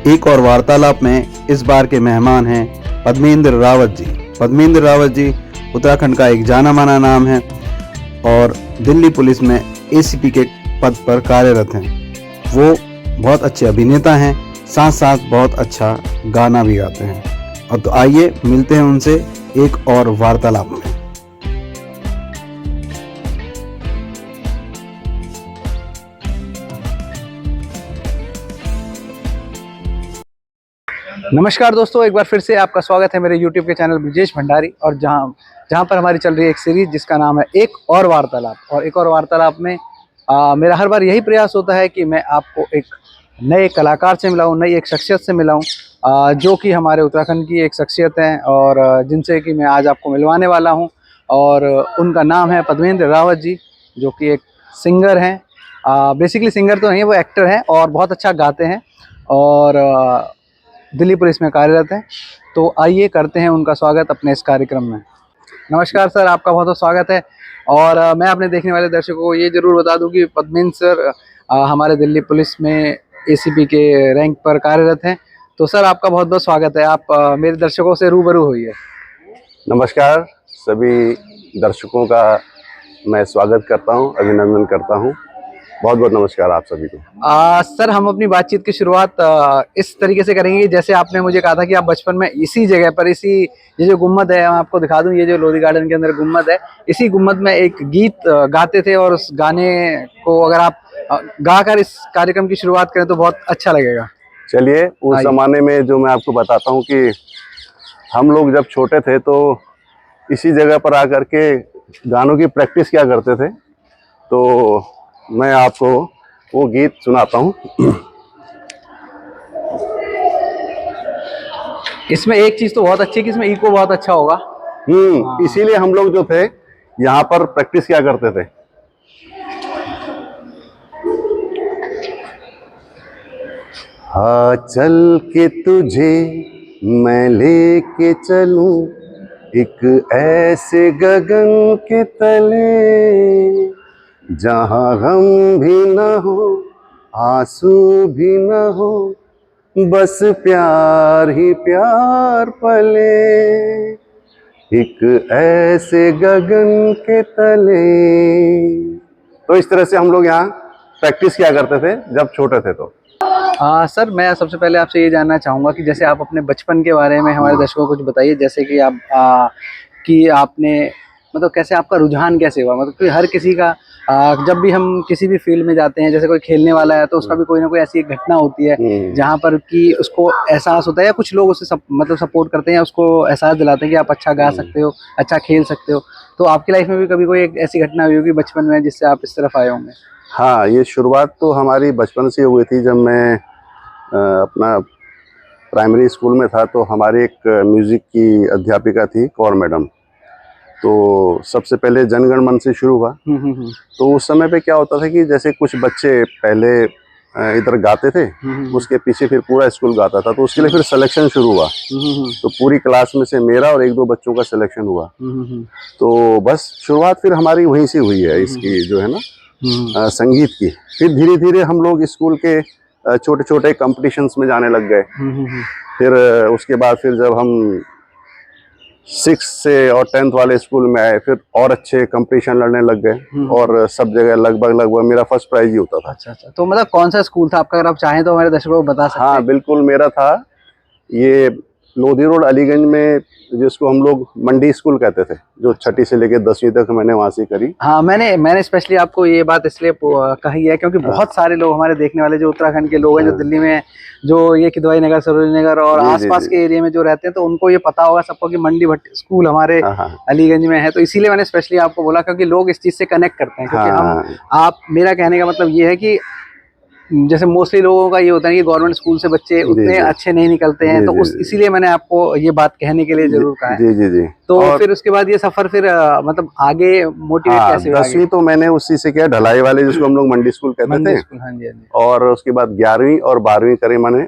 एक और वार्तालाप में इस बार के मेहमान हैं पद्मेंद्र रावत जी। पद्मेंद्र रावत जी उत्तराखंड का एक जाना माना नाम है और दिल्ली पुलिस में एसीपी के पद पर कार्यरत हैं। वो बहुत अच्छे अभिनेता हैं, साथ साथ बहुत अच्छा गाना भी गाते हैं। अब तो आइए मिलते हैं उनसे एक और वार्तालाप में। नमस्कार दोस्तों, एक बार फिर से आपका स्वागत है मेरे YouTube के चैनल ब्रिजेश भंडारी। और जहाँ पर हमारी चल रही है एक सीरीज जिसका नाम है एक और वार्तालाप। और एक और वार्तालाप में मेरा हर बार यही प्रयास होता है कि मैं आपको एक नए कलाकार से मिलाऊं, नई एक शख्सियत से मिलाऊं, जो कि हमारे उत्तराखंड की एक शख्सियत हैं और जिनसे कि मैं आज आपको मिलवाने वाला हूं। और उनका नाम है पद्मेंद्र रावत जी, जो कि एक सिंगर हैं। बेसिकली सिंगर तो नहीं है, वो एक्टर हैं और बहुत अच्छा गाते हैं और दिल्ली पुलिस में कार्यरत हैं। तो आइए करते हैं उनका स्वागत अपने इस कार्यक्रम में। नमस्कार सर, आपका बहुत बहुत स्वागत है। और मैं अपने देखने वाले दर्शकों को ये ज़रूर बता दूं कि पद्मेंद्र सर हमारे दिल्ली पुलिस में एसीपी के रैंक पर कार्यरत हैं। तो सर आपका बहुत बहुत स्वागत है, आप मेरे दर्शकों से रूबरू होइए। नमस्कार, सभी दर्शकों का मैं स्वागत करता हूं, अभिनंदन करता हूं। बहुत बहुत नमस्कार आप सभी को। सर हम अपनी बातचीत की शुरुआत इस तरीके से करेंगे, जैसे आपने मुझे कहा था कि आप बचपन में इसी जगह पर ये जो गुम्बद है, मैं आपको दिखा दूं, ये जो लोधी गार्डन के अंदर गुम्बद है, इसी गुम्बद में एक गीत गाते थे। और उस गाने को अगर आप गाकर इस कार्यक्रम की शुरुआत करें तो बहुत अच्छा लगेगा। चलिए, उस जमाने में जो मैं आपको बताता हूं कि हम लोग जब छोटे थे तो इसी जगह पर आकर के गानों की प्रैक्टिस किया करते थे। तो मैं आपको वो गीत सुनाता हूँ। इसमें एक चीज तो बहुत अच्छी है कि इसमें इको बहुत अच्छा होगा। इसीलिए हम लोग जो थे यहाँ पर प्रैक्टिस किया करते थे। हाँ, चल के तुझे मैं लेके चलूं एक ऐसे गगन के तले, जहाँ गम भी न हो, आंसू भी न हो, बस प्यार ही प्यार पले, एक ऐसे गगन के तले। तो इस तरह से हम लोग यहाँ प्रैक्टिस किया करते थे जब छोटे थे। तो सर मैं सबसे पहले आपसे ये जानना चाहूँगा कि जैसे आप अपने बचपन के बारे में हमारे दर्शकों को कुछ बताइए। जैसे कि आप कि आपने मतलब कैसे आपका रुझान कैसे हुआ, मतलब कि हर किसी का जब भी हम किसी भी फील्ड में जाते हैं, जैसे कोई खेलने वाला है तो उसका भी कोई ना कोई ऐसी एक घटना होती है जहाँ पर कि उसको एहसास होता है, या कुछ लोग उसे मतलब सपोर्ट करते हैं या उसको एहसास दिलाते हैं कि आप अच्छा गा सकते हो, अच्छा खेल सकते हो। तो आपकी लाइफ में भी कभी कोई एक ऐसी घटना हुई होगी बचपन में जिससे आप इस तरफ आए होंगे? हाँ, ये शुरुआत तो हमारी बचपन से हुई थी। जब मैं अपना प्राइमरी स्कूल में था तो हमारी एक म्यूज़िक की अध्यापिका थी, कौर मैडम। तो सबसे पहले जनगण मन से शुरू हुआ। तो उस समय पे क्या होता था कि जैसे कुछ बच्चे पहले इधर गाते थे, उसके पीछे फिर पूरा स्कूल गाता था, तो उसके लिए फिर सिलेक्शन शुरू हुआ। तो पूरी क्लास में से मेरा और एक दो बच्चों का सिलेक्शन हुआ। तो बस शुरुआत फिर हमारी वहीं से हुई है, इसकी जो है ना संगीत की। फिर धीरे धीरे हम लोग स्कूल के छोटे छोटे कंपटीशंस में जाने लग गए। फिर उसके बाद फिर जब हम 6th से और 10th वाले स्कूल में आए, फिर और अच्छे कंपटीशन लड़ने लग गए और सब जगह लगभग मेरा फर्स्ट प्राइज ही होता था। अच्छा, तो मतलब कौन सा स्कूल था आपका, अगर आप चाहें तो हमारे दर्शकों को बता सकते हैं? हाँ बिल्कुल, मेरा था ये लोधी रोड अलीगंज में, जिसको हम लोग मंडी स्कूल कहते थे, जो 6ठी से लेकर 10वीं तक मैंने वहाँ से करी। हाँ, मैंने स्पेशली आपको ये बात इसलिए कही है क्योंकि बहुत सारे लोग हमारे देखने वाले जो उत्तराखंड के लोग हैं, जो दिल्ली में जो ये किदवाई नगर, सरोजनी नगर और आसपास के एरिया में जो रहते हैं, तो उनको ये पता होगा सबको कि मंडी भट्टी स्कूल हमारे अलीगंज में है। तो इसीलिए मैंने स्पेशली आपको बोला क्योंकि लोग इस चीज़ से कनेक्ट करते हैं। क्योंकि मेरा कहने का मतलब ये है कि जैसे मोस्टली लोगों का ये होता है कि गवर्नमेंट स्कूल से बच्चे उतने अच्छे नहीं निकलते हैं, तो इसीलिए मैंने आपको ये बात कहने के लिए जरूर कहा है। जी। तो फिर उसके बाद ये सफर फिर मतलब आगे मोटिवेट कैसे हुआ? 10वीं तो मैंने उसी से किया, ढलाई वाले, जिसको हम लोग मंडी स्कूल कहते थे। हाँ जी। और उसके बाद 11वीं और 12वीं करी मैंने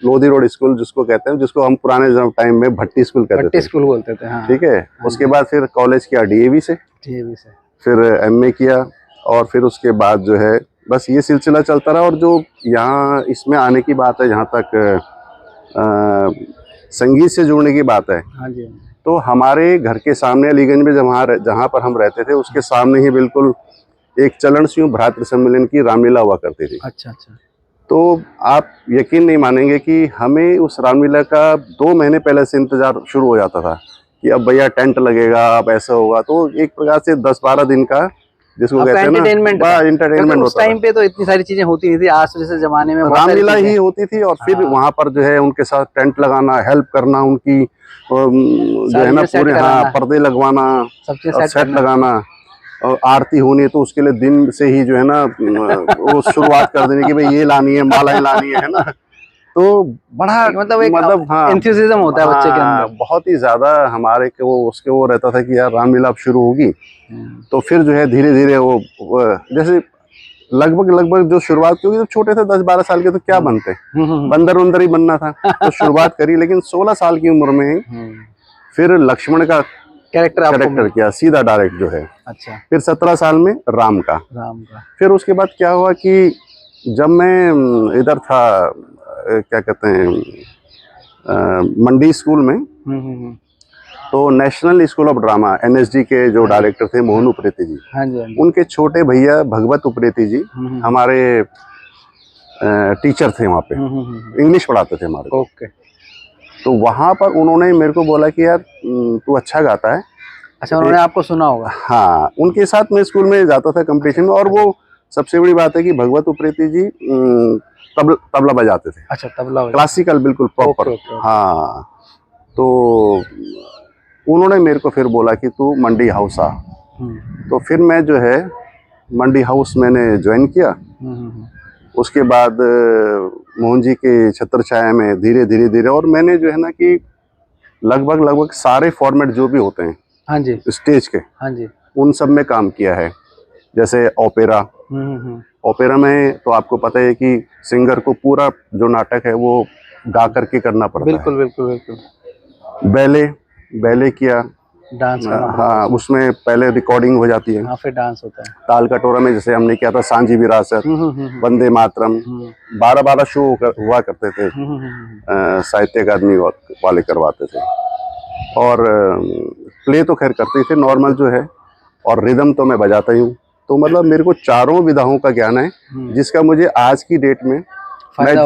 लोधी रोड स्कूल जिसको कहते हैं, जिसको हम पुराने टाइम में भट्टी स्कूल कहते थे। भट्टी स्कूल बोलते थे, हाँ। ठीक है। उसके बाद फिर कॉलेज किया डीएवी से, फिर एमए किया, और फिर उसके बाद जो है बस ये सिलसिला चलता रहा। और जो यहाँ इसमें आने की बात है, जहाँ तक संगीत से जुड़ने की बात है, हाँ जी, तो हमारे घर के सामने अलीगंज में जहाँ पर हम रहते थे, उसके सामने ही बिल्कुल एक चलन सिंह भ्रातृ सम्मेलन की रामलीला हुआ करती थी। अच्छा अच्छा। तो आप यकीन नहीं मानेंगे कि हमें उस रामलीला का 2 महीने पहले से इंतजार शुरू हो जाता था कि अब भैया टेंट लगेगा, अब ऐसा होगा। तो एक प्रकार से 10-12 दिन का जिसको कहते हैं ना, एंटरटेनमेंट उस होता टाइम पे तो इतनी सारी चीजें होती नहीं थी, आज जैसे जमाने में रामलीला ही होती थी। और फिर वहां पर जो है उनके साथ टेंट लगाना, हेल्प करना, उनकी जो है ना पूरे पर्दे लगवाना, सेट लगाना, और आरती होनी है तो उसके लिए दिन से ही जो है ना वो शुरुआत कर देनी कि भाई ये लानी है, मालाएं लानी है ना। तो बड़ा मतलब हाँ, एंथुसिज्म होता है बच्चे के अंदर, बहुत ही ज्यादा हमारे के वो रहता था कि यार रामलीला अब शुरू होगी। तो फिर जो है धीरे धीरे वो जैसे लगभग जो शुरुआत, क्योंकि जब छोटे थे 10-12 साल के, तो क्या बनते, बंदर वंदर ही बनना था। तो शुरुआत करी, लेकिन 16 साल की उम्र में फिर लक्ष्मण का कैरेक्टर किया सीधा डायरेक्ट जो है। अच्छा। फिर 17 साल में राम का। फिर उसके बाद क्या हुआ कि जब मैं इधर था, क्या कहते हैं, मंडी स्कूल में, तो national school of drama NSD के जो डायरेक्टर थे मोहन उप्रेती जी, हाँ जी, उनके छोटे भैया भगवत उप्रेती जी हमारे टीचर थे वहाँ पे, इंग्लिश पढ़ाते थे हमारे। ओके। तो वहाँ पर उन्होंने मेरे को बोला कि यार तू अच्छा गाता है। अच्छा, उन्होंने आपको सुना होगा? हाँ, उनके साथ मैं स्कूल में जाता था कंपटीशन में। और वो सबसे बड़ी बात है कि भगवत उप्रेती जी तबला बजाते थे। अच्छा, तबला क्लासिकल बिल्कुल प्रॉपर। हाँ, तो उन्होंने मेरे को फिर बोला कि तू मंडी हाउस आ। तो फिर मैं जो है मंडी हाउस मैंने ज्वाइन किया। उसके बाद मोहन जी के छत्र छाया में धीरे धीरे और मैंने जो है ना कि लगभग सारे फॉर्मेट जो भी होते हैं, हाँ जी, स्टेज के, हाँ जी, उन सब में काम किया है। जैसे ओपेरा, ओपेरा में तो आपको पता है कि सिंगर को पूरा जो नाटक है वो गा करके करना पड़ता है। बिल्कुल। बैले किया, डांस, हाँ, उसमें पहले रिकॉर्डिंग हो जाती है, फिर डांस होता है। ताल कटोरा में जैसे हमने किया था सांझी विरासत, वंदे मातरम, 12 शो हुआ करते थे, साहित्य अकादमी वाले करवाते थे। और प्ले तो खैर करते थे नॉर्मल जो है, और रिदम तो मैं बजाता ही हूँ। तो मतलब मेरे को चारों विधाओं का ज्ञान है, जिसका मुझे आज की डेट में फायदा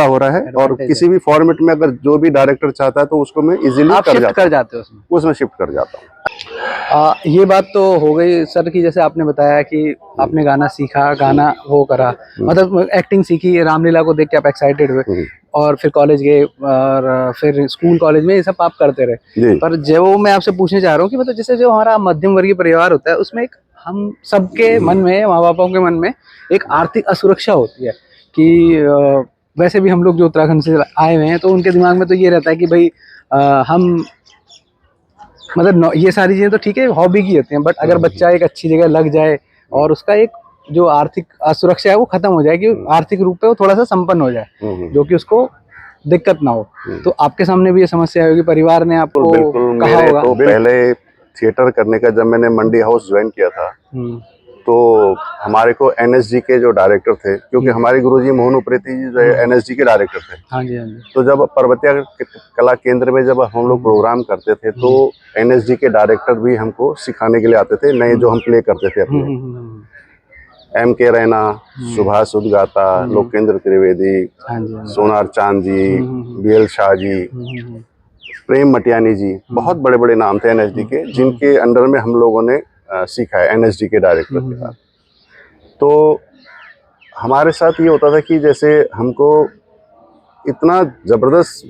हो रहा है। और किसी भी फॉर्मेट में अगर जो भी डायरेक्टर चाहता है तो उसको मैं इजीली कर जाते हो उसमें शिफ्ट कर जाता हूँ। ये बात तो हो गई सर की, जैसे आपने बताया कि आपने गाना सीखा, गाना वो करा, मतलब एक्टिंग सीखी, रामलीला को देख के आप एक्साइटेड हुए, और फिर कॉलेज गए, और फिर स्कूल कॉलेज में ये सब आप करते रहे। पर जो मैं आपसे पूछने चाह रहा हूँ कि मतलब जैसे जो हमारा मध्यम वर्गीय परिवार होता है, उसमें एक हम सबके मन में, माँ बापों के मन में एक आर्थिक असुरक्षा होती है कि वैसे भी हम लोग जो उत्तराखंड से आए हुए हैं, तो उनके दिमाग में तो ये रहता है कि भाई हम मतलब ये सारी चीज़ें तो ठीक है, हॉबी की होती हैं, बट अगर बच्चा एक अच्छी जगह लग जाए और उसका एक जो आर्थिक असुरक्षा है वो खत्म हो जाए, कि आर्थिक रूप पे वो थोड़ा सा संपन्न हो जाए, जो कि उसको दिक्कत ना हो। तो आपके सामने भी ये समस्या होगी, परिवार ने आपको कहा होगा? तो पहले थिएटर करने का जब मैंने मंडी हाउस ज्वाइन किया था, तो हमारे को NSD के जो डायरेक्टर थे, क्योंकि हमारे गुरुजी मोहन उप्रेती जी जो है NSD के डायरेक्टर थे, हाँ जी, हाँ जी। तो जब पर्वतीय कला केंद्र में जब हम लोग प्रोग्राम करते थे, तो NSD के डायरेक्टर भी हमको सिखाने के लिए आते थे, नए जो हम प्ले करते थे अपने। MK रैना, सुभाष उदगाता, लोकेंद्र त्रिवेदी, सोनार चांद जी, BL शाह जी, प्रेम मटियानी जी, बहुत बड़े बड़े नाम थे NSD के, जिनके अंडर में हम लोगों ने सीखा है NSD के डायरेक्टर के साथ। तो हमारे साथ ये होता था कि जैसे हमको इतना जबरदस्त,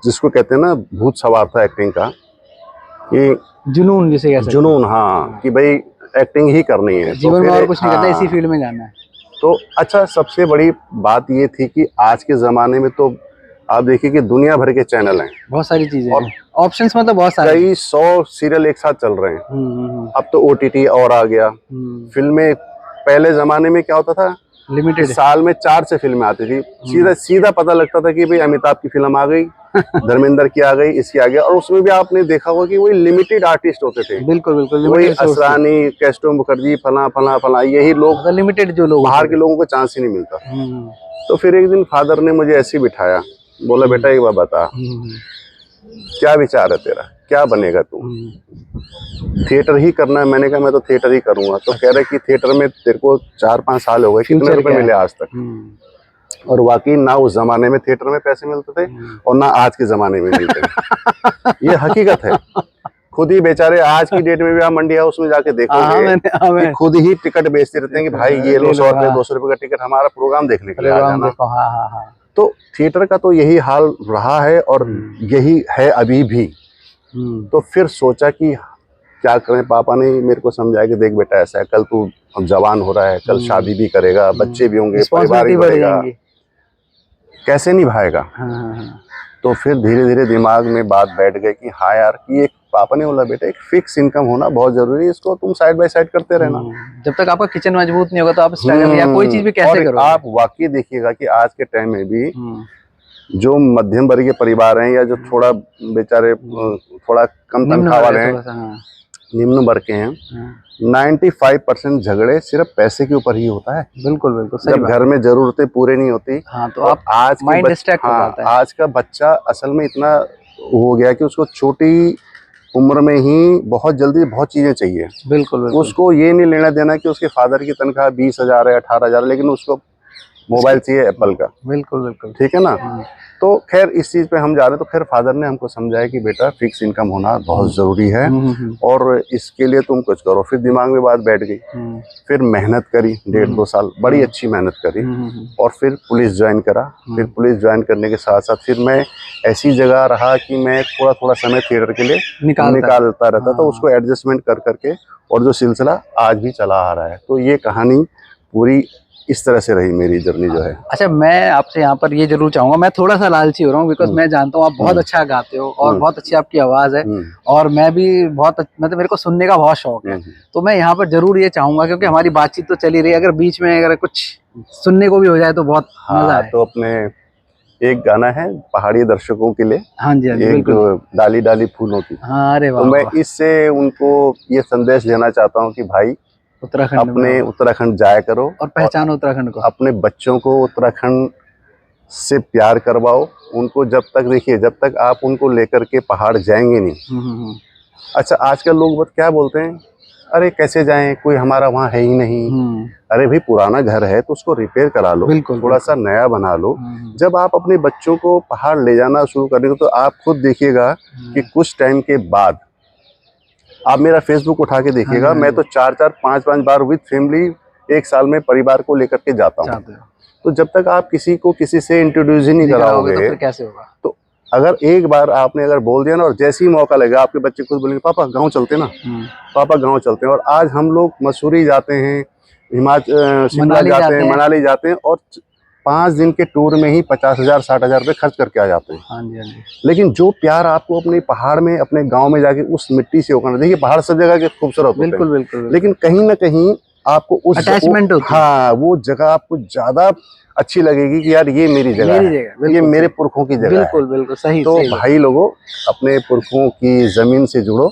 जिसको कहते हैं ना, भूत सवार था एक्टिंग का, कि जुनून, जिसे कह सकते हैं, जुनून, हाँ, कि भाई एक्टिंग ही करनी है, जीवन में और कुछ नहीं करना, इसी फील्ड में जाना है। तो अच्छा, सबसे बड़ी बात ये थी कि आज के ज़माने में तो आप देखिए कि दुनिया भर के चैनल हैं, बहुत सारी चीजें और ऑप्शंस, मतलब बहुत सारे, कई 100 सीरियल एक साथ चल रहे हैं। अब तो OTT और आ गया। फिल्में पहले ज़माने में क्या होता था, लिमिटेड, साल में 4 से फिल्में आती थी, सीधा पता लगता था कि भाई अमिताभ की फिल्म आ गई, धर्मेंद्र की आ गई, इसकी आ गया। और उसमें भी आपने देखा होगा कि वही लिमिटेड आर्टिस्ट होते थे। बिल्कुल बिल्कुल, वही limited source थे। असरानी, कैस्टो मुखर्जी, फला फला फला, यही लोग, मतलब लिमिटेड जो लोग बाहर होते के लोगों को चांस ही नहीं मिलता। थे। तो फिर एक दिन फादर ने मुझे ऐसे ही बिठाया, बोला बेटा एक बार बता, क्या विचार है तेरा, क्या बनेगा तू? थिएटर ही करना है? मैंने कहा मैं तो थिएटर ही करूंगा। तो कह रहे कि थिएटर में तेरे को 4-5 साल हो गए, कितने फ्यूचर रुपए क्या है? मिले आज तक? और वाकई ना उस जमाने में थिएटर में पैसे मिलते थे और ना आज के जमाने में मिलते हैं। ये हकीकत है। खुद ही बेचारे आज की डेट में भी आप मंडी हाउस में जाके देखोगे कि खुद ही टिकट बेचते रहते हैं कि भाई ये लो 100 रुपए 200 रुपए का टिकट, हमारा प्रोग्राम देखने के लिए आ जाना। तो थिएटर का तो यही हाल रहा है और यही है अभी भी। तो फिर सोचा कि क्या करें। पापा ने मेरे को समझाया कि देख बेटा ऐसा है, कल तू जवान हो रहा है, कल शादी भी करेगा, बच्चे भी होंगे, परिवार भी बढ़ेगा, कैसे निभाएगा? तो फिर धीरे धीरे दिमाग में बात बैठ गई कि हाँ यार, कि एक पापा ने बोला बेटा एक फिक्स इनकम होना बहुत जरूरी है, इसको तुम साइड बाय साइड करते रहना। जब तक आपका किचन मजबूत नहीं होगा तो आप स्ट्रगल या कोई चीज भी कैसे करोगे? आप वाकई देखिएगा कि आज के टाइम में भी जो मध्यम वर्गीय परिवार हैं या जो थोड़ा बेचारे थोड़ा कम तनख्वाह वाले हैं, निम्न वर्ग के हैं, 95% झगड़े सिर्फ पैसे के ऊपर ही होता है। बिल्कुल बिल्कुल सही जब बात। घर में जरूरतें पूरे नहीं होती, हाँ, तो आप आज माइंड डिस्ट्रैक्ट हो जाता है। आज का बच्चा असल में इतना हो गया कि उसको छोटी उम्र में ही बहुत जल्दी बहुत चीजें चाहिए। बिल्कुल। उसको ये नहीं लेना देना कि उसके फादर की तनख्वाह 20,000 है 18,000, लेकिन उसको मोबाइल चाहिए एप्पल का। बिल्कुल ठीक है ना। तो खैर इस चीज पे हम जा रहे हैं। तो खैर फादर ने हमको समझाया कि बेटा फिक्स इनकम होना बहुत जरूरी है और इसके लिए तुम कुछ करो। फिर दिमाग में बात बैठ गई। फिर मेहनत करी 1.5-2 साल, बड़ी अच्छी मेहनत करी और फिर पुलिस ज्वाइन करा। फिर पुलिस ज्वाइन करने के साथ साथ फिर मैं ऐसी जगह रहा कि मैं थोड़ा थोड़ा समय थिएटर के लिए निकालता रहता था, उसको एडजस्टमेंट कर करके, और जो सिलसिला आज भी चला आ रहा है। तो ये कहानी पूरी इस तरह से रही मेरी जर्नी जो है। अच्छा, मैं आपसे यहाँ पर ये जरूर चाहूंगा, मैं थोड़ा सा लालची हो रहा हूँ बिकॉज मैं जानता हूँ आप बहुत अच्छा गाते हो और बहुत अच्छी आपकी आवाज है और मैं भी बहुत मतलब मेरे को सुनने का बहुत शौक है। तो मैं यहाँ पर जरूर ये चाहूंगा, क्योंकि हमारी बातचीत तो चली रही है, अगर बीच में अगर कुछ सुनने को भी हो जाए तो बहुत मजा है। तो अपने एक गाना है पहाड़ी दर्शकों के लिए, हाँ जी, एक डाली डाली फूलों की। हाँ, अरे वाह। तो मैं इससे उनको ये संदेश देना चाहता हूँ कि भाई उत्तराखंड अपने उत्तराखंड जाया करो और पहचानो उत्तराखंड को। अपने बच्चों को उत्तराखंड से प्यार करवाओ। उनको जब तक देखिए, जब तक आप उनको लेकर के पहाड़ जाएंगे नहीं। अच्छा, आजकल लोग क्या बोलते हैं, अरे कैसे जाएं, कोई हमारा वहाँ है ही नहीं। अरे भाई पुराना घर है तो उसको रिपेयर करा लो, थोड़ा सा नया बना लो। जब आप अपने बच्चों को पहाड़ ले जाना शुरू करेंगे तो आप खुद देखिएगा कि कुछ टाइम के बाद, आप मेरा फेसबुक उठा के देखिएगा, मैं तो 4-4, 5-5 बार विद फैमिली एक साल में परिवार को लेकर के जाता हूँ। तो जब तक आप किसी को किसी से इंट्रोड्यूस ही नहीं कराओगे तो फिर कैसे होगा? तो अगर एक बार आपने अगर बोल दिया ना, और जैसे ही मौका लगेगा आपके बच्चे खुद बोलेंगे पापा गांव चलते ना, पापा गांव चलते हैं। और आज हम लोग मसूरी जाते हैं, हिमाचल शिमला जाते हैं, मनाली जाते हैं और 5 दिन के टूर में ही 50,000 60,000 रुपये खर्च करके आ जाते हैं। हाँ जी। लेकिन जो प्यार आपको अपने पहाड़ में, अपने गांव में जाके उस मिट्टी से होगा, देखिए पहाड़ सब जगह के खूबसूरत होते हैं, बिल्कुल। लेकिन कहीं ना कहीं आपको उस अटैचमेंट होती है। हाँ, वो जगह आपको ज्यादा अच्छी लगेगी कि यार ये मेरी जगह है, ये मेरे पुरखों की जगह है। बिल्कुल सही। तो भाई लोगों, अपने पुरखों की जमीन से जुड़ो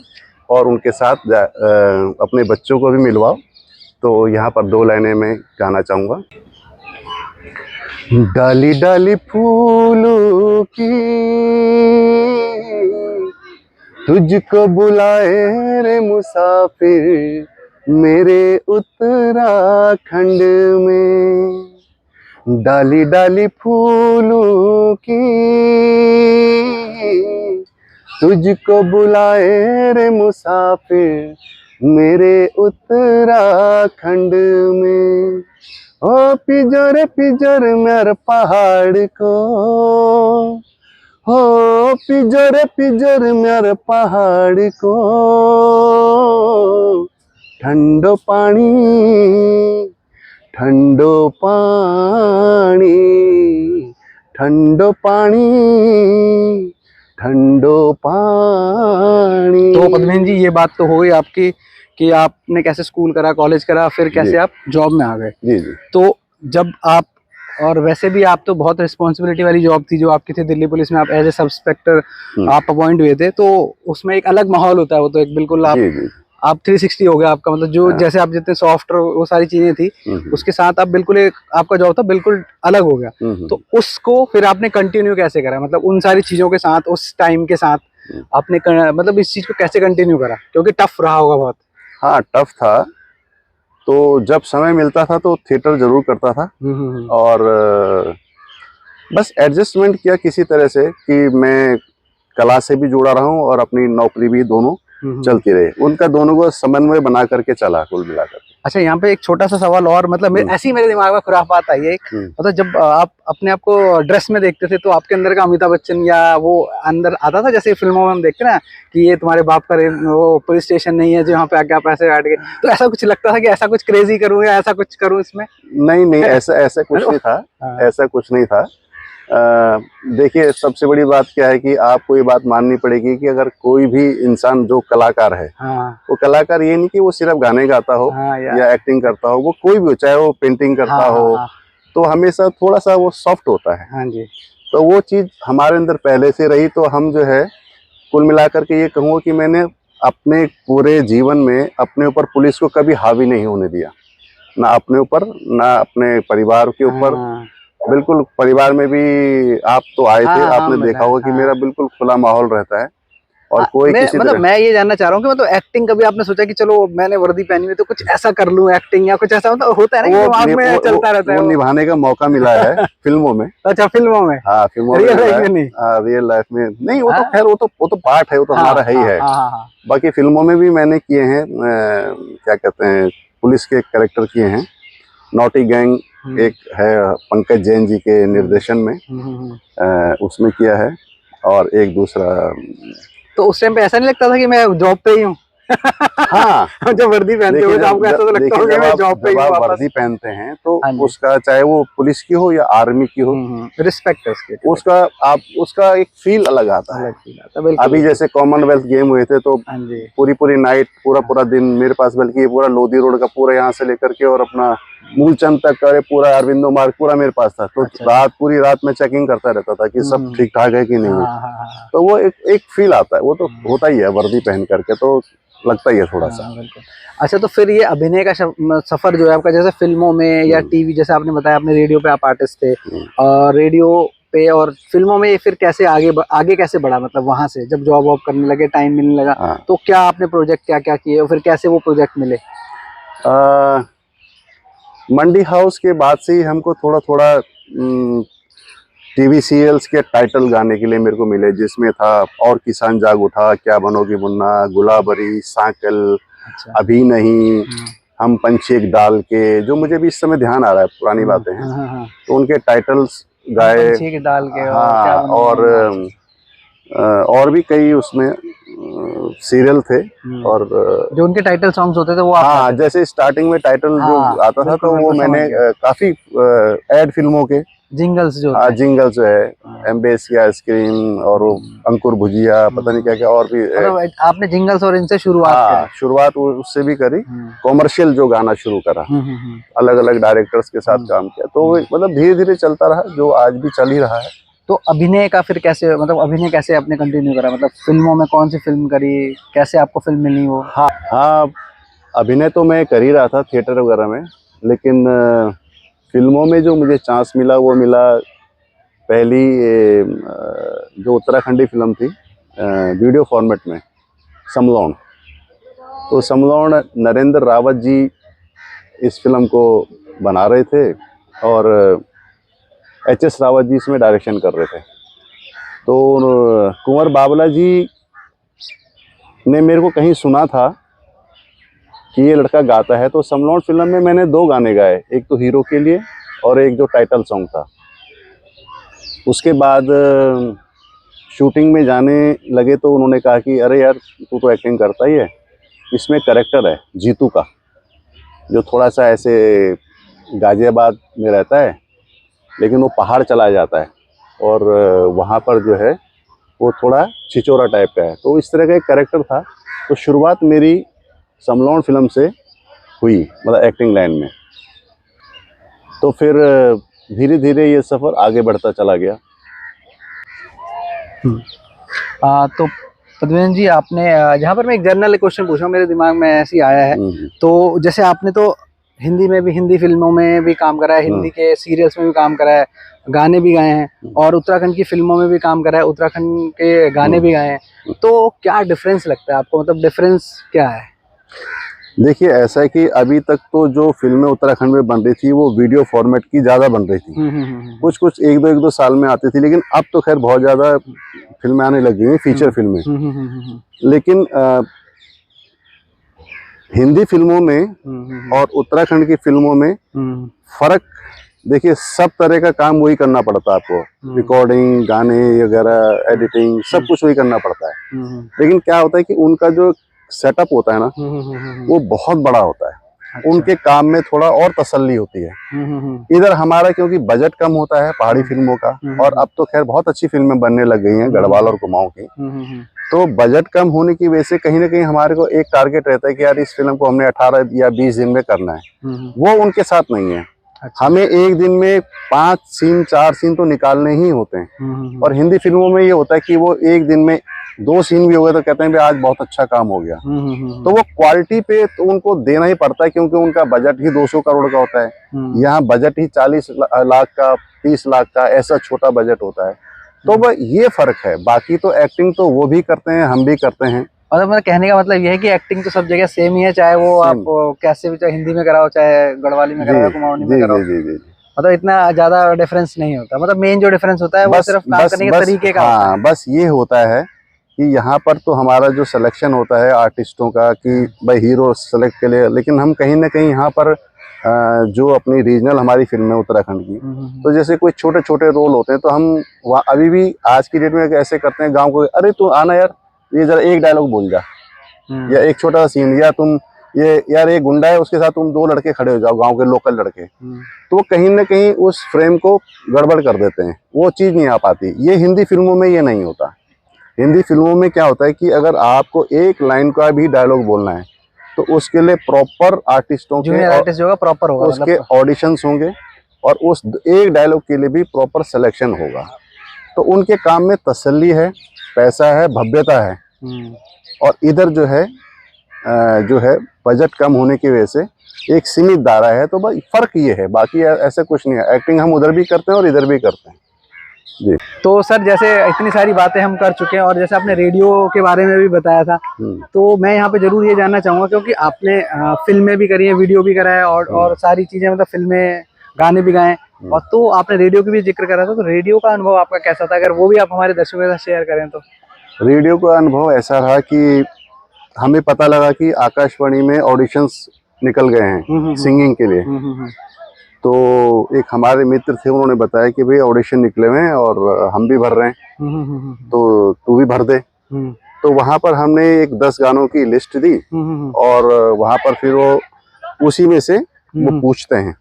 और उनके साथ अपने बच्चों को भी मिलवाओ। तो यहाँ पर 2 लाइनें मैं गाना चाहूंगा। डाली डाली फूलों की तुझको बुलाए रे मुसाफिर, मेरे उत्तराखंड में। डाली डाली फूलों की तुझको बुलाए रे मुसाफिर, मेरे उत्तराखंड में। ओ पिजर मेरे पहाड़ को, हो पिजर मेरे पहाड़ को, ठंडो पानी ठंडो पानी, ठंडो पानी ठंडो पानी। तो पद्मेन जी, ये बात तो हो गई आपकी कि आपने कैसे स्कूल करा, कॉलेज करा, फिर कैसे आप जॉब में आ गए। जी। तो जब आप और वैसे भी आप तो बहुत रिस्पॉन्सिबिलिटी वाली जॉब थी जो आपकी थी दिल्ली पुलिस में, आप एज ए सब इंस्पेक्टर आप अपॉइंट हुए थे, तो उसमें एक अलग माहौल होता है, वो तो एक बिल्कुल आप 360 हो गया आपका, मतलब जो जैसे आप जितने सॉफ्ट वो सारी चीजें थी उसके साथ आप बिल्कुल एक आपका जॉब था बिल्कुल अलग हो गया। तो उसको फिर आपने कंटिन्यू कैसे करा, मतलब उन सारी चीजों के साथ उस टाइम के साथ आपने मतलब इस चीज को कैसे कंटिन्यू करा, क्योंकि टफ रहा होगा बहुत। हाँ, टफ था। तो जब समय मिलता था तो थिएटर जरूर करता था और बस एडजस्टमेंट किया किसी तरह से कि मैं कला से भी जुड़ा रहा हूँ और अपनी नौकरी भी, दोनों चलती रहे। उनका दोनों को समन्वय बना करके चला कुल मिलाकर। अच्छा, यहाँ पे एक छोटा सा सवाल और, मतलब ऐसे ही मेरे दिमाग में खुराफात आई है, मतलब जब आप अपने आप को ड्रेस में देखते थे तो आपके अंदर का अमिताभ बच्चन या वो अंदर आता था, जैसे फिल्मों में हम देखते ना कि ये तुम्हारे बाप का वो पुलिस स्टेशन नहीं है जो यहाँ पे आके आप ऐसे बैठ गए, तो ऐसा कुछ लगता था कि ऐसा कुछ क्रेजी करूँ या ऐसा कुछ करूँ इसमें? नहीं, ऐसा कुछ नहीं था। ऐसा कुछ नहीं था। देखिए, सबसे बड़ी बात क्या है कि आपको ये बात माननी पड़ेगी कि अगर कोई भी इंसान जो कलाकार है, वो कलाकार ये नहीं कि वो सिर्फ गाने गाता हो या एक्टिंग करता हो, वो कोई भी हो, चाहे वो पेंटिंग करता हो, तो हमेशा थोड़ा सा वो सॉफ्ट होता है। हाँ जी। तो वो चीज हमारे अंदर पहले से रही, तो हम जो है कुल मिलाकर के ये कहूँगा कि मैंने अपने पूरे जीवन में अपने ऊपर पुलिस को कभी हावी नहीं होने दिया, ना अपने ऊपर ना अपने परिवार के ऊपर। बिल्कुल, परिवार में भी आप तो आए थे, आपने देखा होगा कि मेरा बिल्कुल खुला माहौल रहता है और कोई किसी मतलब मैं ये जानना चाह रहा हूँ कि मतलब एक्टिंग कभी आपने सोचा कि चलो मैंने वर्दी पहनी हुई तो कुछ ऐसा कर लूं एक्टिंग, या कुछ ऐसा मतलब होता है ना कि दिमाग में चलता रहता है? वो निभाने का मौका मिला है फिल्मों में। अच्छा, फिल्मों में? हाँ, फिल्मों में। रियल लाइफ में नहीं, वो तो खैर वो तो पार्ट है, वो तो हमारा है ही है। बाकी फिल्मों में भी मैंने किए हैं, क्या कहते हैं, पुलिस के कैरेक्टर किए हैं। नॉटी गैंग एक है पंकज जैन जी के निर्देशन में, उसमें किया है। और एक दूसरा, तो उस टाइम पे ऐसा नहीं लगता था कि मैं जॉब पे ही हूँ? हाँ, जब वर्दी पहनते हो तो आपको ऐसा तो लगता होगा कि मैं जॉब पे ही हूँ। वर्दी पहनते हैं तो उसका, चाहे वो पुलिस की हो या आर्मी की हो, रिस्पेक्ट है उसकी, उसका एक फील अलग आता है। अभी जैसे कॉमनवेल्थ गेम हुए थे तो पूरी नाइट, पूरा दिन मेरे पास, बल्कि पूरा लोधी रोड का पूरा यहाँ से लेकर के और अपना मूलचंद तक का पूरा अरविंदो मार्ग पूरा मेरे पास था। तो पूरी रात में चेकिंग करता रहता था कि सब ठीक ठाक है कि नहीं। तो वो एक फील आता है, वो तो होता ही है वर्दी पहन करके, तो लगता ही है थोड़ा सा। अच्छा, तो फिर ये अभिनय का सफर जो है आपका, जैसे फिल्मों में या टीवी, जैसे आपने बताया आपने रेडियो पे आप आर्टिस्ट थे, और रेडियो पे और फिल्मों में फिर कैसे आगे कैसे बढ़ा, मतलब वहां से जब जॉब वॉब करने लगे, टाइम मिलने लगा, तो क्या आपने प्रोजेक्ट क्या किए और फिर कैसे वो प्रोजेक्ट मिले? मंडी हाउस के बाद से ही हमको थोड़ा टीवी सीरियल्स के टाइटल गाने के लिए मेरे को मिले, जिसमें था और किसान जाग उठा, क्या बनोगी मुन्ना, गुलाबरी, सांकल, अभी नहीं, हम पंछी एक डाल के, जो मुझे भी इस समय ध्यान आ रहा है, पुरानी बातें हैं। तो उनके टाइटल्स गाए। पंछी एक डाल के, हाँ, और भी कई उसमें सीरियल थे, और जो उनके टाइटल सॉन्ग्स होते थे वो हाँ, जैसे स्टार्टिंग में टाइटल जो आता था तो वो मैंने काफी एड फिल्मों के जिंगल्स जिंगल्स है, एम्बेस की आइसक्रीम और अंकुर भुजिया, पता नहीं क्या क्या और भी। आपने जिंगल्स और इनसे शुरुआत उससे भी करी। कॉमर्शियल जो गाना शुरू करा, अलग अलग डायरेक्टर्स के साथ काम किया, तो मतलब धीरे धीरे चलता रहा, जो आज भी चल ही रहा है। तो अभिनय का फिर कैसे, मतलब अभिनय कैसे आपने कंटिन्यू करा, मतलब फिल्मों में कौन सी फिल्म करी, कैसे आपको फिल्म मिली वो? हाँ, अभिनय तो मैं कर ही रहा था थिएटर वगैरह में, लेकिन फिल्मों में जो मुझे चांस मिला वो मिला पहली जो उत्तराखंडी फिल्म थी वीडियो फॉर्मेट में, समलौन। तो समलौन नरेंद्र रावत जी इस फिल्म को बना रहे थे और एच.एस. रावत जी इसमें डायरेक्शन कर रहे थे। तो कुंवर बाबला जी ने मेरे को कहीं सुना था कि ये लड़का गाता है, तो समलौन फिल्म में मैंने 2 गाने गाए, एक तो हीरो के लिए और एक जो टाइटल सॉन्ग था। उसके बाद शूटिंग में जाने लगे तो उन्होंने कहा कि अरे यार, तू तो एक्टिंग करता ही है, इसमें कैरेक्टर है जीतू का, जो थोड़ा सा ऐसे गाजियाबाद में रहता है, लेकिन वो पहाड़ चला जाता है और वहाँ पर जो है वो थोड़ा छिचोरा टाइप का है। तो इस तरह का एक कैरेक्टर था। तो शुरुआत मेरी समलौन फिल्म से हुई, मतलब एक्टिंग लाइन में। तो फिर धीरे धीरे ये सफर आगे बढ़ता चला गया। तो पद्मेंद्र जी, आपने यहाँ पर मैं एक जनरल क्वेश्चन पूछ रहा हूँ, मेरे दिमाग में ऐसे ही आया है। तो जैसे आपने तो हिंदी में भी, हिंदी फिल्मों में भी काम करा है, हिंदी के सीरियल्स में भी काम करा है, गाने भी गाए हैं, और उत्तराखंड की फिल्मों में भी काम करा है, उत्तराखंड के गाने भी गाए हैं। तो क्या डिफरेंस लगता है आपको, मतलब डिफरेंस क्या है? देखिए, ऐसा है कि अभी तक तो जो फिल्में उत्तराखंड में बन रही थी वो वीडियो फॉर्मेट की ज़्यादा बन रही थी। कुछ एक दो साल में आती थी, लेकिन अब तो खैर बहुत ज़्यादा फिल्में आने लगी हैं, फीचर फिल्में। लेकिन हिंदी फिल्मों में और उत्तराखंड की फिल्मों में फर्क, देखिए सब तरह का काम वही करना पड़ता है आपको, रिकॉर्डिंग, गाने वगैरह, एडिटिंग, सब कुछ वही करना पड़ता है। लेकिन क्या होता है कि उनका जो सेटअप होता है ना, वो बहुत बड़ा होता है। अच्छा। उनके काम में थोड़ा और तसल्ली होती है। इधर हमारा क्योंकि बजट कम होता है पहाड़ी फिल्मों का, और अब तो खैर बहुत अच्छी फिल्में बनने लग गई हैं गढ़वाल और कुमाऊं की, तो बजट कम होने की वजह से कहीं ना कहीं हमारे को एक टारगेट रहता है कि यार इस फिल्म को हमने 18 या 20 दिन में करना है। वो उनके साथ नहीं है। अच्छा। हमें एक दिन में 5 सीन 4 सीन तो निकालने ही होते हैं। और हिंदी फिल्मों में ये होता है कि वो एक दिन में 2 सीन भी हो गए तो कहते हैं आज बहुत अच्छा काम हो गया। तो वो क्वालिटी पे तो उनको देना ही पड़ता है, क्योंकि उनका बजट ही 200 करोड़ का होता है। यहाँ बजट ही 40 लाख का, 30 लाख का, ऐसा छोटा बजट होता है। तो वह ये फर्क है। बाकी तो एक्टिंग तो वो भी करते हैं, हम भी करते हैं। मतलब मेरा कहने का मतलब ये है कि एक्टिंग तो सब जगह सेम ही है, चाहे वो आप कैसे भी, चाहे हिंदी में कराओ, चाहे गढ़वाली में कराओ, कुमाऊनी में कराओ। मतलब इतना ज्यादा डिफरेंस नहीं होता। मतलब मेन जो डिफरेंस होता है वो सिर्फ काम करने के तरीके का होता है। बस ये होता है कि यहाँ पर तो हमारा जो सिलेक्शन होता है आर्टिस्टों का कि भाई हीरो सेलेक्ट के लिए, लेकिन हम कहीं ना कहीं यहाँ पर जो अपनी रीजनल हमारी फिल्म है उत्तराखंड की, तो जैसे कोई छोटे छोटे रोल होते हैं तो हम वहाँ अभी भी आज की डेट में ऐसे करते हैं, गांव को अरे तू आना यार, ये जरा एक डायलॉग बोल जा, या एक छोटा सा सीन, या तुम ये यार एक गुंडा है उसके साथ तुम 2 लड़के खड़े हो जाओ, गांव के लोकल लड़के। तो वो कहीं ना कहीं उस फ्रेम को गड़बड़ कर देते हैं, वो चीज़ नहीं आ पाती। ये हिंदी फिल्मों में ये नहीं होता। हिंदी फिल्मों में क्या होता है कि अगर आपको एक लाइन का भी डायलॉग बोलना है तो उसके लिए प्रॉपर आर्टिस्टों के प्रॉपर होगा, उसके ऑडिशंस होंगे, और उस एक डायलॉग के लिए भी प्रॉपर सिलेक्शन होगा। तो उनके काम में तसल्ली है, पैसा है, भव्यता है। और इधर जो है बजट कम होने की वजह से एक सीमित दायरा है। तो बस फर्क ये है, बाकी ऐसा कुछ नहीं है। एक्टिंग हम उधर भी करते हैं और इधर भी करते हैं जी। तो सर, जैसे इतनी सारी बातें हम कर चुके हैं, और जैसे आपने रेडियो के बारे में भी बताया था, तो मैं यहाँ पे जरूर ये जानना चाहूंगा, क्योंकि आपने फिल्में भी करी है, वीडियो भी करा है, और सारी चीजें, मतलब फिल्में, गाने भी गाए, और तो आपने रेडियो की भी जिक्र करा था। तो रेडियो का अनुभव आपका कैसा था? अगर वो भी आप हमारे दर्शकों के साथ शेयर करें तो। रेडियो का अनुभव ऐसा रहा कि हमें पता लगा कि आकाशवाणी में ऑडिशंस निकल गए हैं सिंगिंग के लिए। तो एक हमारे मित्र थे, उन्होंने बताया कि भाई ऑडिशन निकले हुए हैं और हम भी भर रहे हैं, तो तू भी भर दे। तो वहाँ पर हमने एक 10 गानों की लिस्ट दी, और वहाँ पर फिर वो उसी में से वो पूछते हैं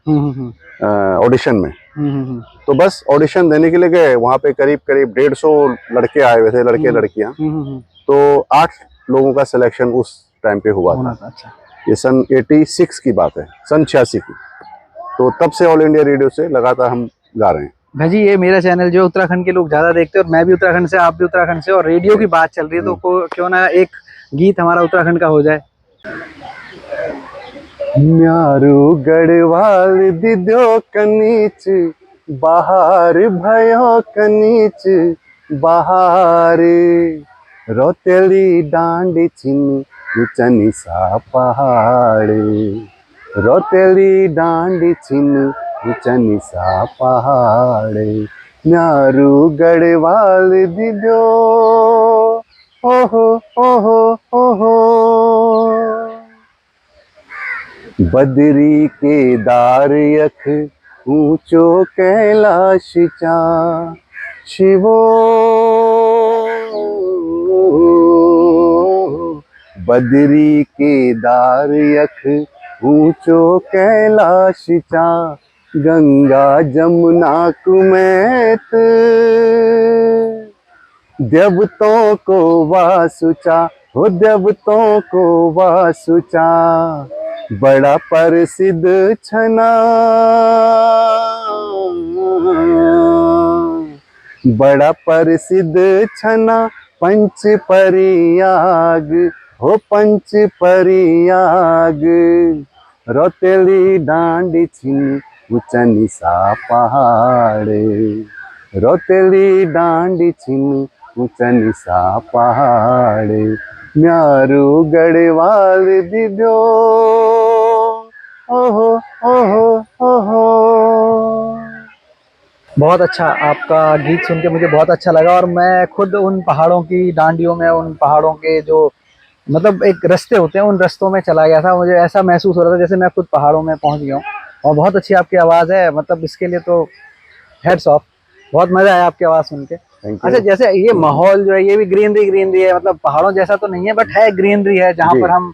ऑडिशन में। तो बस ऑडिशन देने के लिए गए, वहाँ पे करीब 150 लड़के आए हुए थे, लड़के लड़कियाँ। तो 8 लोगों का सिलेक्शन उस टाइम पे हुआ था। अच्छा। ये सन 86 की बात है, सन 86 की। तो तब से ऑल इंडिया रेडियो से लगातार हम गा रहे हैं। भाई जी, ये मेरा चैनल जो उत्तराखंड के लोग ज्यादा देखते हैं, और मैं भी उत्तराखंड से, आप भी उत्तराखंड से, और रेडियो की बात चल रही है, तो क्यों ना एक गीत हमारा उत्तराखंड का हो जाए। म्यारू गढ़वाल दिद्यो कनीच, बाहर भयो कनीच बाहर, रोतेली डांडी चिनी ऊंचनी सा पहाड़, रोतेली डांडी चिनी ऊंचनी सा पहाड़, म्यारू गढ़वाल दिद्यो ओहो ओहो ओहो, बदरी के दार यख ऊंचो कैलाश चा, शिवो बदरी के दार यख ऊंचो कैलाश चा, गंगा जमुना कुमैत देवतों को वासुचा, हो देवतों को वासुचा, बड़ा प्रसिद्ध छना बड़ा प्रसिद्ध छना पंच परियाग, हो पंच परियाग, रोतेली डांडी छिनी उचनी सा पहाड़े, रोतेली डांडी छिनी उचनी सा पहाड़े, म्यारू गढ़वाल दिव्यो, ओहो ओहो ओहो। बहुत अच्छा, आपका गीत सुन के मुझे बहुत अच्छा लगा और मैं खुद उन पहाड़ों की डांडियों में, उन पहाड़ों के जो मतलब एक रास्ते होते हैं, उन रास्तों में चला गया था। मुझे ऐसा महसूस हो रहा था जैसे मैं खुद पहाड़ों में पहुंच गया हूँ। और बहुत अच्छी आपकी आवाज़ है, मतलब इसके लिए तो हेड्स ऑफ। बहुत मज़ा आया आपकी आवाज़ सुन के। अच्छा, जैसे ये माहौल जो है ये भी ग्रीनरी है, मतलब पहाड़ों जैसा तो नहीं है बट है, ग्रीनरी है जहाँ पर हम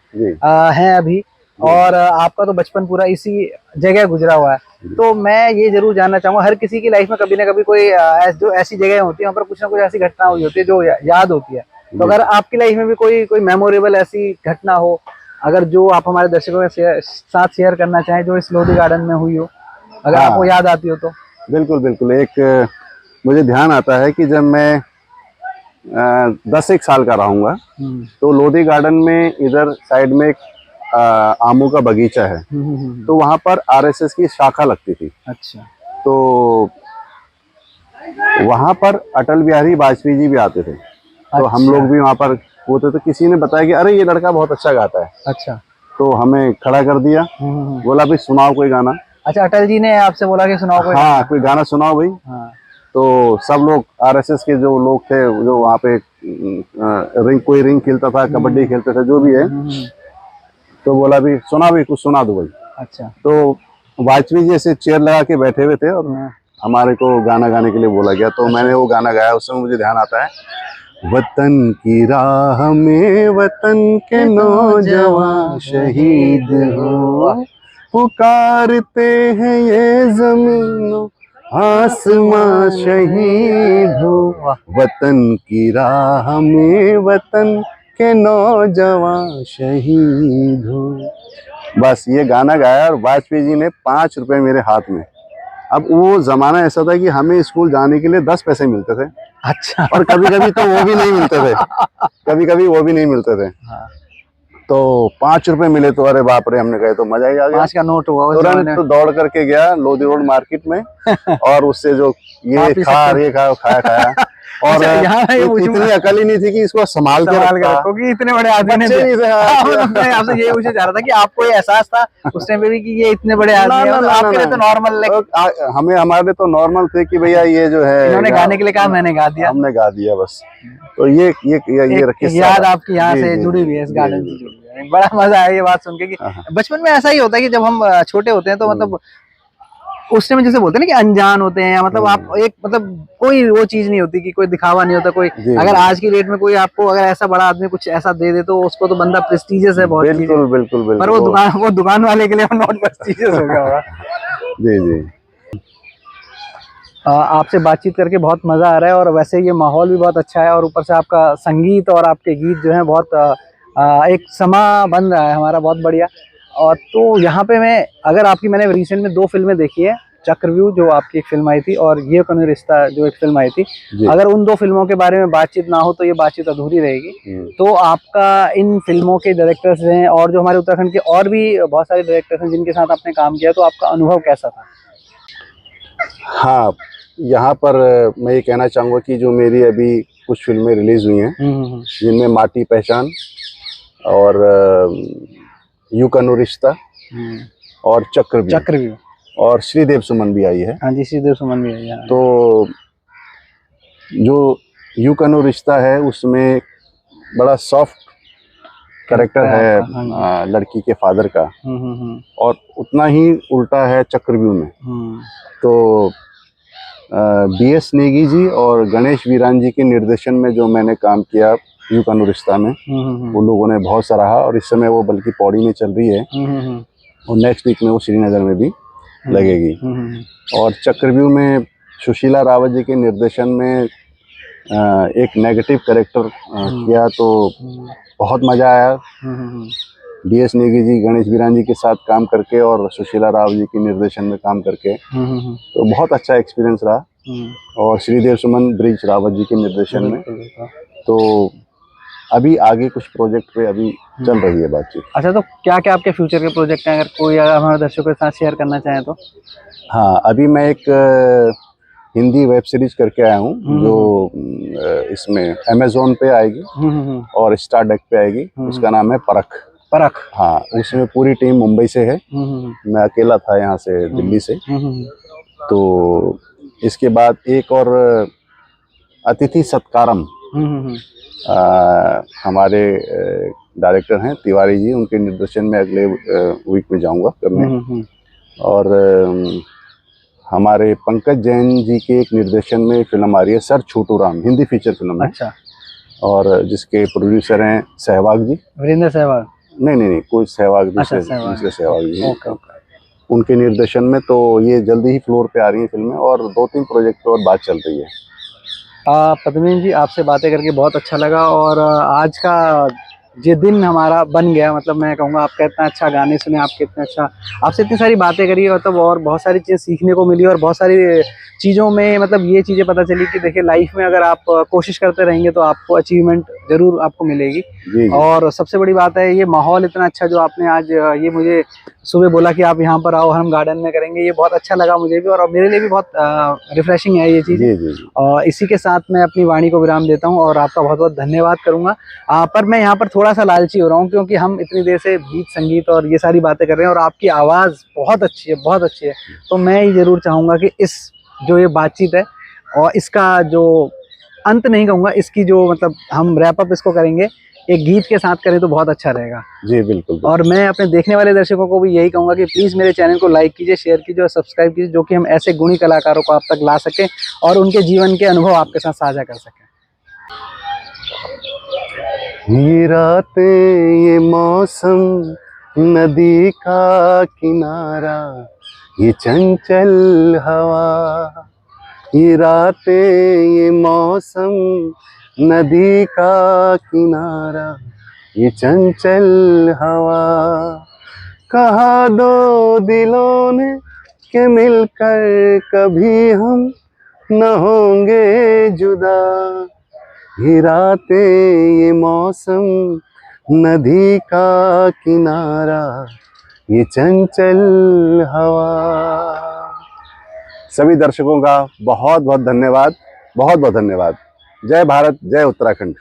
हैं अभी। और आपका तो बचपन पूरा इसी जगह गुजरा हुआ है। तो मैं ये जरूर जानना चाहूँगा, हर किसी की लाइफ में कभी ना कभी कोई जो ऐसी जगह होती है वहाँ पर कुछ ना कुछ ऐसी घटना हुई होती है जो याद होती है। तो अगर आपकी लाइफ में भी कोई मेमोरेबल ऐसी घटना हो, अगर जो आप हमारे दर्शकों के साथ शेयर करना चाहें, जो इस लोधी गार्डन में हुई हो, अगर आपको याद आती हो तो। बिल्कुल बिल्कुल। एक मुझे ध्यान आता है कि जब मैं 10-1 साल का रहूँगा तो लोधी गार्डन में इधर साइड में एक आमों का बगीचा है, तो वहाँ पर आरएसएस की शाखा लगती थी। अच्छा। तो वहाँ पर अटल बिहारी वाजपेयी जी भी आते थे। तो हम लोग भी वहाँ पर होते, तो किसी ने बताया कि अरे ये लड़का बहुत अच्छा गाता है। अच्छा। तो हमें खड़ा कर दिया, बोला भाई सुनाओ कोई गाना। अच्छा, अटल जी ने आपसे बोला कि सुनाओ कोई? हाँ, कोई गाना सुनाओ भाई। हाँ। तो सब लोग आरएसएस के जो लोग थे, जो वहाँ पे कोई रिंग खेलता था, कबड्डी खेलते थे, जो भी है, तो बोला भी सुना भाई, कुछ सुना दो भाई। अच्छा। तो वाजपेयी जी ऐसे चेयर लगा के बैठे हुए थे और हमारे को गाना गाने के लिए बोला गया। तो मैंने वो गाना गाया। उस समय मुझे ध्यान आता है, वतन की राह में वतन के नौजवान शहीद हो, पुकारते हैं ये जमीनों आसमां शहीद हो, वतन की राह में वतन के नौजवान शहीद हो। बस ये गाना गाया और वाजपेयी जी ने 5 रुपए मेरे हाथ में। अब वो जमाना ऐसा था कि हमें स्कूल जाने के लिए 10 पैसे मिलते थे। अच्छा। और कभी कभी तो वो भी नहीं मिलते थे, कभी कभी वो भी नहीं मिलते थे। हाँ। तो 5 रुपए मिले तो अरे बाप रे, हमने कहे तो मजा ही आ गया। 5 का नोट हुआ तुरंत तो दौड़ करके गया लोधी रोड मार्केट में और उससे जो ये खाया और इतनी अकल ही नहीं थी कि इसको संभाल के रखो, क्योंकि इतने बड़े आदमी नहीं थे। मैं आपसे ये पूछना चाह रहा था कि आपको ये एहसास था उस टाइम पे भी कि ये इतने बड़े आदमी हैं? आपके लिए तो नॉर्मल, हमारे तो नॉर्मल थे कि भैया ये जो है, इन्होंने गाने के लिए कहा, मैंने गा दिया, हमने गा दिया बस। तो ये याद आपकी यहाँ से जुड़ी हुई है, इस गार्डन से जुड़ी हुई है। बड़ा मजा आया ये बात सुन के कि बचपन में ऐसा ही होता है कि जब हम छोटे होते हैं तो मतलब उस टाइम जैसे बोलते हैं ना कि अनजान होते हैं, या मतलब आप एक मतलब कोई वो चीज नहीं होती कि कोई दिखावा नहीं होता कोई। अगर आज की डेट में कोई आपको अगर ऐसा बड़ा आदमी कुछ ऐसा दे दे तो उसको तो बंदा प्रेस्टिजियस है बहुत। बिल्कुल बिल्कुल बिल्कुल। पर वो दुकान वाले के लिए नॉट प्रेस्टिजियस हो गया होगा। जी जी। आपसे बातचीत करके बहुत मजा आ रहा है और वैसे ये माहौल भी बहुत अच्छा है और ऊपर से आपका संगीत और आपके गीत जो है बहुत एक समा बन रहा है हमारा, बहुत बढ़िया। और तो यहाँ पे मैंने रिसेंट में 2 फिल्में देखी है, चक्रव्यूह जो आपकी एक फिल्म आई थी और ये कौन रिश्ता जो एक फिल्म आई थी। अगर उन 2 फिल्मों के बारे में बातचीत ना हो तो ये बातचीत अधूरी रहेगी। तो आपका इन फिल्मों के डायरेक्टर्स हैं और जो हमारे उत्तराखंड के और भी बहुत सारे डायरेक्टर्स हैं जिनके साथ आपने काम किया, तो आपका अनुभव कैसा था? हाँ, यहाँ पर मैं ये कहना चाहूँगा कि जो मेरी अभी कुछ फिल्में रिलीज हुई हैं जिनमें माटी पहचान और यूं कनो रिश्ता और चक्रव्यूह और श्रीदेव सुमन भी आई है। हाँ जी, श्रीदेव सुमन भी आई है। तो जो यूं कनो रिश्ता है उसमें बड़ा सॉफ्ट कैरेक्टर है लड़की के फादर का, और उतना ही उल्टा है चक्रव्यूह में। तो BS नेगी जी और गणेश वीरान जी के निर्देशन में जो मैंने काम किया यूं कनो रिश्ता में, उन लोगों ने बहुत सराहा और इस समय वो बल्कि पौड़ी में चल रही है और नेक्स्ट वीक में वो श्रीनगर में भी लगेगी। और चक्रव्यूह में सुशीला रावत जी के निर्देशन में एक नेगेटिव कैरेक्टर किया तो बहुत मजा आया। DS नेगी जी, गणेश बिरान जी के साथ काम करके और सुशीला राव जी के निर्देशन में काम करके तो बहुत अच्छा एक्सपीरियंस रहा। और श्रीदेव सुमन ब्रिज रावत जी के निर्देशन में। तो अभी आगे कुछ प्रोजेक्ट पे अभी चल रही है बातचीत। अच्छा, तो क्या क्या आपके फ्यूचर के प्रोजेक्ट हैं, अगर कोई हमारे दर्शकों के साथ शेयर करना चाहें तो? हाँ, अभी मैं एक हिंदी वेब सीरीज करके आया हूँ जो इसमें अमेज़न पे आएगी और स्टार डेक पे आएगी। उसका नाम है परख। परख। हाँ, उसमें पूरी टीम मुंबई से है। मैं अकेला था यहाँ से दिल्ली से। तो इसके बाद एक और अतिथि सत्कारम हमारे डायरेक्टर हैं तिवारी जी, उनके निर्देशन में अगले वीक में जाऊंगा करने। और हमारे पंकज जैन जी के एक निर्देशन में फिल्म आ रही है sir Chhotu Ram, Hindi feature film है। अच्छा। और जिसके प्रोड्यूसर हैं सहवाग जी। वीरेंद्र सहवाग? नहीं, कोई सहवाग दूसरे सहवाग जी। उनके निर्देशन में। तो ये जल्दी ही फ्लोर पे आ रही है फिल्में और 2-3 प्रोजेक्ट पर और बात चल रही है। पद्मिनी जी, आपसे बातें करके बहुत अच्छा लगा। और आज का ये दिन हमारा बन गया, मतलब मैं कहूँगा आपका इतना अच्छा गाने सुने, आपके इतना अच्छा, आपसे इतनी सारी बातें करी मतलब, और बहुत सारी चीज़ें सीखने को मिली और बहुत सारी चीज़ों में मतलब ये चीज़ें पता चली कि देखिए लाइफ में अगर आप कोशिश करते रहेंगे तो आपको अचीवमेंट जरूर आपको मिलेगी। जी। और सबसे बड़ी बात है ये माहौल इतना अच्छा जो आपने आज ये मुझे सुबह बोला कि आप यहाँ पर आओ, हम गार्डन में करेंगे, ये बहुत अच्छा लगा मुझे भी और मेरे लिए भी बहुत रिफ्रेशिंग है ये चीज़। और इसी के साथ मैं अपनी वाणी को विराम देता हूँ और आपका बहुत बहुत धन्यवाद करूँगा। पर मैं यहाँ पर थोड़ा सा लालची हो रहा हूँ क्योंकि हम इतनी देर से गीत संगीत और ये सारी बातें कर रहे हैं और आपकी आवाज़ बहुत अच्छी है, बहुत अच्छी है। तो मैं ये ज़रूर चाहूँगा कि इस जो ये बातचीत है और इसका जो अंत नहीं कहूँगा, इसकी जो मतलब हम रैप अप इसको करेंगे एक गीत के साथ करें तो बहुत अच्छा रहेगा। जी बिल्कुल। और मैं अपने देखने वाले दर्शकों को भी यही कहूँगा कि प्लीज़ मेरे चैनल को लाइक कीजिए, शेयर कीजिए और सब्सक्राइब कीजिए, जो कि हम ऐसे गुणी कलाकारों को आप तक ला सकें और उनके जीवन के अनुभव आपके साथ साझा कर सकें। ये रातें, ये मौसम, नदी का किनारा, ये चंचल हवा। ये रातें, ये मौसम, नदी का किनारा, ये चंचल हवा। कहा दो दिलों ने कि मिलकर कभी हम न होंगे जुदा। ये रातें, ये मौसम, नदी का किनारा, ये चंचल हवा। सभी दर्शकों का बहुत बहुत धन्यवाद, बहुत बहुत धन्यवाद। जय भारत, जय उत्तराखंड।